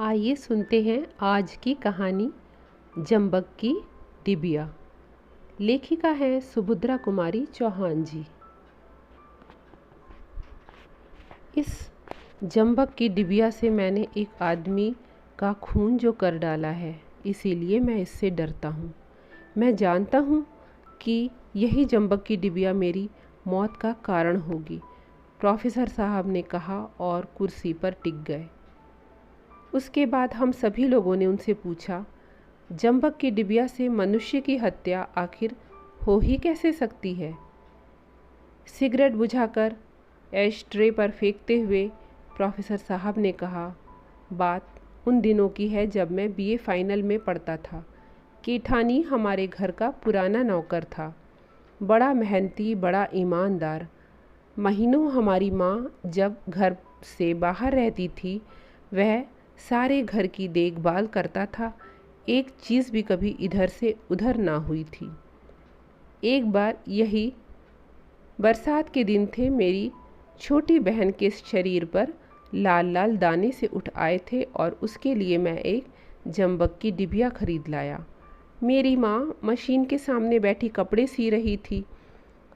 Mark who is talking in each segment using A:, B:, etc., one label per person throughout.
A: आइए सुनते हैं आज की कहानी जंबक की डिबिया। लेखिका है सुभद्रा कुमारी चौहान जी। इस जंबक की डिबिया से मैंने एक आदमी का खून जो कर डाला है, इसीलिए मैं इससे डरता हूँ। मैं जानता हूँ कि यही जंबक की डिबिया मेरी मौत का कारण होगी, प्रोफेसर साहब ने कहा और कुर्सी पर टिक गए। उसके बाद हम सभी लोगों ने उनसे पूछा, जंबक की डिबिया से मनुष्य की हत्या आखिर हो ही कैसे सकती है? सिगरेट बुझाकर ऐश ट्रे पर फेंकते हुए प्रोफेसर साहब ने कहा, बात उन दिनों की है जब मैं बीए फाइनल में पढ़ता था। केठानी हमारे घर का पुराना नौकर था, बड़ा मेहनती, बड़ा ईमानदार। महीनों हमारी माँ जब घर से बाहर रहती थी, वह सारे घर की देखभाल करता था। एक चीज़ भी कभी इधर से उधर ना हुई थी। एक बार यही बरसात के दिन थे, मेरी छोटी बहन के शरीर पर लाल लाल दाने से उठ आए थे और उसके लिए मैं एक जंबक की डिबिया खरीद लाया। मेरी माँ मशीन के सामने बैठी कपड़े सी रही थी।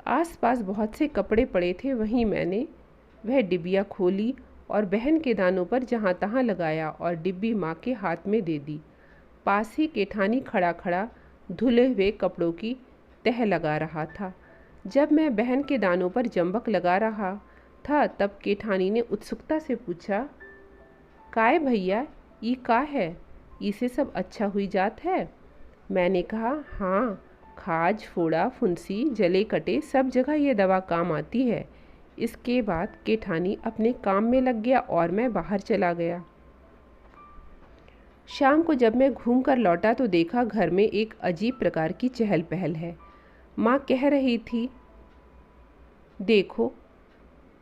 A: आसपास बहुत से कपड़े पड़े थे, वहीं मैंने वह डिबिया खोली और बहन के दानों पर जहाँ तहाँ लगाया और डिब्बी माँ के हाथ में दे दी। पास ही केठानी खड़ा खड़ा धुले हुए कपड़ों की तह लगा रहा था। जब मैं बहन के दानों पर जंबक लगा रहा था, तब केठानी ने उत्सुकता से पूछा, काय भैया, ई का है? इसे सब अच्छा हुई जात है? मैंने कहा, हाँ, खाज फोड़ा फुंसी जले कटे सब जगह ये दवा काम आती है। इसके बाद केठानी अपने काम में लग गया और मैं बाहर चला गया। शाम को जब मैं घूम कर लौटा तो देखा घर में एक अजीब प्रकार की चहल पहल है। माँ कह रही थी, देखो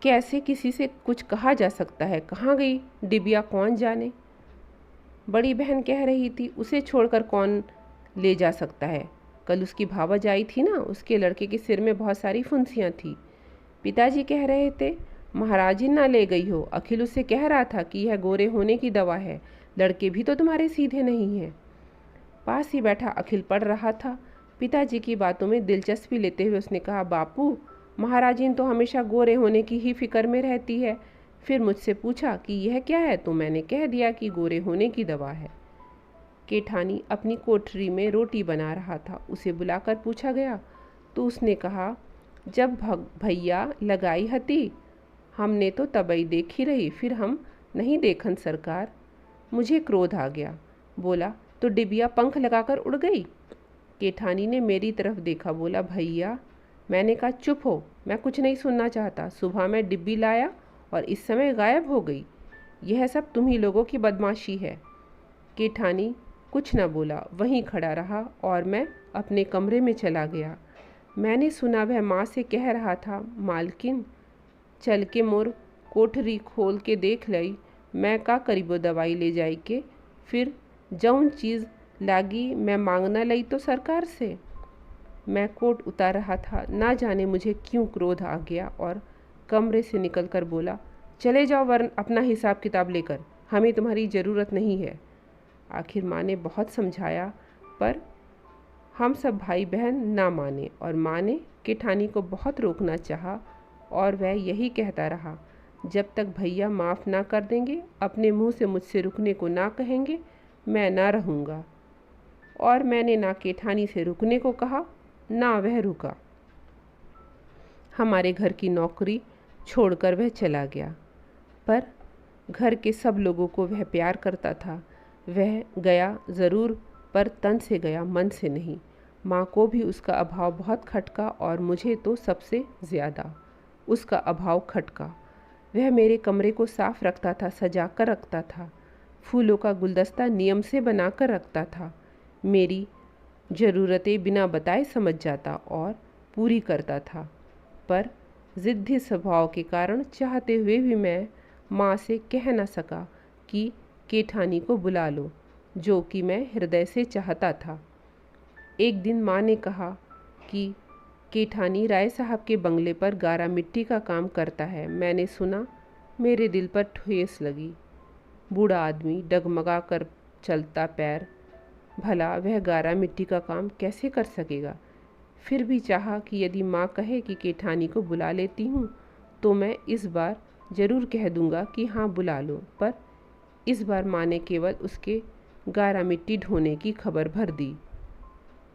A: कैसे किसी से कुछ कहा जा सकता है, कहाँ गई डिबिया कौन जाने। बड़ी बहन कह रही थी, उसे छोड़कर कौन ले जा सकता है, कल उसकी भावज आई थी ना, उसके लड़के के सिर में बहुत सारी फुंसियाँ थी। पिताजी कह रहे थे, महाराजी ना ले गई हो, अखिल उससे कह रहा था कि यह गोरे होने की दवा है, लड़के भी तो तुम्हारे सीधे नहीं हैं। पास ही बैठा अखिल पढ़ रहा था। पिताजी की बातों में दिलचस्पी लेते हुए उसने कहा, बापू, महाराजीन तो हमेशा गोरे होने की ही फिक्र में रहती है। फिर मुझसे पूछा कि यह क्या है, तो मैंने कह दिया कि गोरे होने की दवा है। केठानी अपनी कोठरी में रोटी बना रहा था, उसे बुलाकर पूछा गया तो उसने कहा, जब भैया लगाई हती, हमने तो तबई देखी रही, फिर हम नहीं देखन सरकार। मुझे क्रोध आ गया, बोला, तो डिबिया पंख लगाकर उड़ गई? केठानी ने मेरी तरफ देखा, बोला, भैया। मैंने कहा, चुप हो, मैं कुछ नहीं सुनना चाहता। सुबह मैं डिब्बी लाया और इस समय गायब हो गई। यह सब तुम्ही लोगों की बदमाशी है। केठानी कुछ न बोला, वहीं खड़ा रहा और मैं अपने कमरे में चला गया। मैंने सुना वह माँ से कह रहा था, मालकिन, चल के मोर कोठरी खोल के देख लई, मैं का करीबो दवाई ले जाई के, फिर जौन चीज़ लागी मैं मांगना लई तो सरकार से। मैं कोट उतार रहा था, ना जाने मुझे क्यों क्रोध आ गया और कमरे से निकलकर बोला, चले जाओ वरन अपना हिसाब किताब लेकर, हमें तुम्हारी ज़रूरत नहीं है। आखिर माँ ने बहुत समझाया, पर हम सब भाई बहन ना माने और माँ ने केठानी को बहुत रोकना चाहा और वह यही कहता रहा, जब तक भैया माफ़ ना कर देंगे, अपने मुंह से मुझसे रुकने को ना कहेंगे, मैं ना रहूँगा। और मैंने ना केठानी से रुकने को कहा, ना वह रुका। हमारे घर की नौकरी छोड़कर वह चला गया, पर घर के सब लोगों को वह प्यार करता था। वह गया ज़रूर, पर तन से गया, मन से नहीं। माँ को भी उसका अभाव बहुत खटका और मुझे तो सबसे ज़्यादा उसका अभाव खटका। वह मेरे कमरे को साफ रखता था, सजा कर रखता था, फूलों का गुलदस्ता नियम से बना कर रखता था, मेरी ज़रूरतें बिना बताए समझ जाता और पूरी करता था। पर ज़िद्दी स्वभाव के कारण चाहते हुए भी मैं माँ से कह न सका कि केठानी को बुला लो, जो कि मैं हृदय से चाहता था। एक दिन माँ ने कहा कि केठानी राय साहब के बंगले पर गारा मिट्टी का काम करता है। मैंने सुना, मेरे दिल पर ठेस लगी। बूढ़ा आदमी डगमगा कर चलता पैर, भला वह गारा मिट्टी का काम कैसे कर सकेगा। फिर भी चाहा कि यदि माँ कहे कि केठानी को बुला लेती हूँ तो मैं इस बार ज़रूर कह दूँगा कि हाँ बुला लो। पर इस बार माँ ने केवल उसके गारा मिट्टी ढोने की खबर भर दी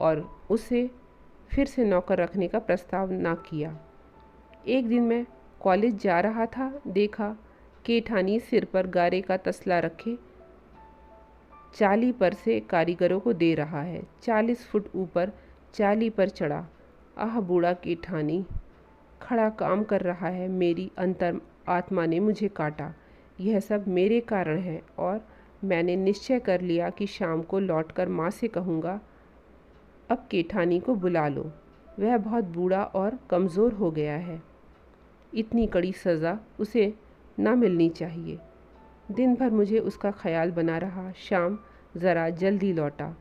A: और उसे फिर से नौकर रखने का प्रस्ताव ना किया। एक दिन मैं कॉलेज जा रहा था, देखा केठानी सिर पर गारे का तसला रखे चाली पर से कारीगरों को दे रहा है। 40 फुट ऊपर चाली पर चढ़ा। आह, बूढ़ा केठानी खड़ा काम कर रहा है। मेरी अंतर आत्मा ने मुझे काटा। यह सब मेरे कारण है और मैंने निश्चय कर लिया कि शाम को लौटकर माँ से कहूँगा, अब केठानी को बुला लो, वह बहुत बूढ़ा और कमज़ोर हो गया है। इतनी कड़ी सज़ा उसे ना मिलनी चाहिए। दिन भर मुझे उसका ख्याल बना रहा। शाम ज़रा जल्दी लौटा।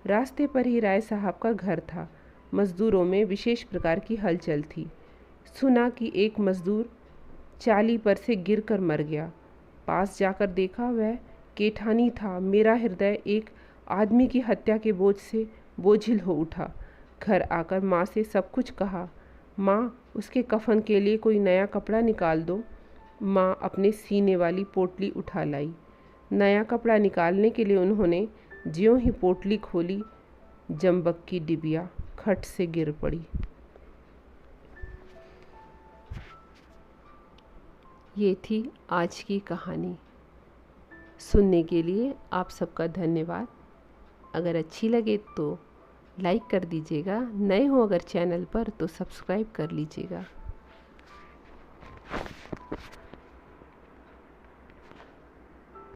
A: रास्ते पर ही राय साहब का घर था। मज़दूरों में विशेष प्रकार की हलचल थी। सुना कि एक मज़दूर चाली पर से गिरकर मर गया। पास जाकर देखा, वह केठानी था। मेरा हृदय एक आदमी की हत्या के बोझ से बोझिल हो उठा। घर आकर माँ से सब कुछ कहा। माँ, उसके कफन के लिए कोई नया कपड़ा निकाल दो। माँ अपने सीने वाली पोटली उठा लाई। नया कपड़ा निकालने के लिए उन्होंने ज्यों ही पोटली खोली, जंबक की डिबिया खट से गिर पड़ी। ये थी आज की कहानी। सुनने के लिए आप सबका धन्यवाद। अगर अच्छी लगे तो लाइक कर दीजिएगा। नए हो अगर चैनल पर तो सब्सक्राइब कर लीजिएगा।